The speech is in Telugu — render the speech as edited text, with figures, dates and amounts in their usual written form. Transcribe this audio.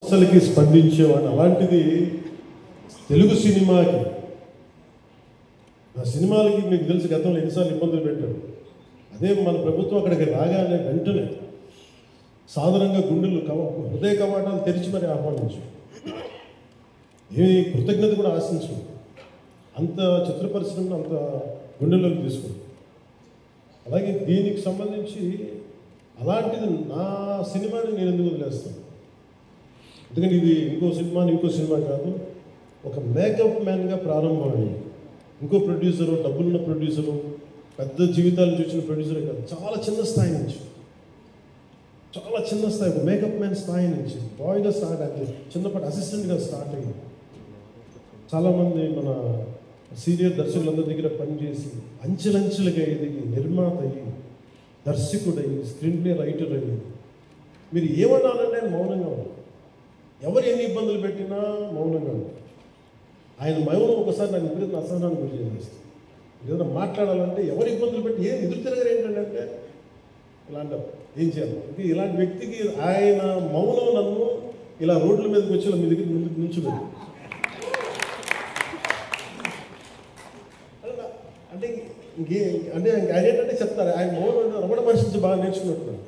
సమస్యలకి స్పందించేవాడు. అలాంటిది తెలుగు సినిమాకి, ఆ సినిమాలకి మీకు తెలుసు గతంలో ఎన్నిసార్లు ఇబ్బందులు పెట్టారు. అదే మన ప్రభుత్వం అక్కడికి రాగానే వెంటనే సాధారణంగా గుండెలు హృదయ కవాటాలు తెరిచి మరి ఆహ్వానించు, ఏమి కృతజ్ఞత కూడా ఆశించు, అంత చిత్ర పరిశ్రమను అంత గుండెల్లోకి తీసుకుంది. అలాగే దీనికి సంబంధించి అలాంటిది నా సినిమాని నేను ఎందుకు వదిలేస్తాను? ఎందుకంటే ఇది ఇంకో సినిమా కాదు, ఒక మేకప్ మ్యాన్గా ప్రారంభమైంది. ఇంకో ప్రొడ్యూసరు, డబ్బులున్న ప్రొడ్యూసరు, పెద్ద జీవితాలు చూసిన ప్రొడ్యూసరే కాదు, చాలా చిన్న స్థాయి నుంచి, చాలా చిన్న స్థాయి, ఒక మేకప్ మ్యాన్ స్థాయి నుంచి బాయ్గా స్టార్ట్ అయ్యింది, చిన్నపాటి అసిస్టెంట్గా స్టార్ట్ అయ్యింది. చాలామంది మన సీనియర్ దర్శకులందరి దగ్గర పనిచేసి అంచెలంచెలుగా ఎదిగి నిర్మాత అయ్యి, దర్శకుడయ్యి, స్క్రీన్ ప్లే రైటర్ అయ్యి, మీరు ఏమన్నానంటే ఆయన మౌనంగా ఉన్నారు. ఎవరు ఎన్ని ఇబ్బందులు పెట్టినా మౌనంగా ఉన్నారు. ఆయన మౌనం ఒకసారి నాకు విపరీత అసహనాన్ని గురి చేసేస్తుంది. ఏదైనా మాట్లాడాలంటే ఎవరు ఇబ్బందులు పెట్టి ఏం ఎదురు తిరగరు ఏంటంటే ఇలాంటి ఏం చేయాలి. ఇది ఇలాంటి వ్యక్తికి ఆయన మౌనం నన్ను ఇలా రోడ్ల మీదకి వచ్చి మీ దగ్గర ముందుకు నిల్చోబెట్టి, అంటే ఆయన ఏంటంటే చెప్తారు, ఆయన మౌనం రమణ మహర్షి నుంచి బాగా నేర్చుకున్నట్టున్నారు.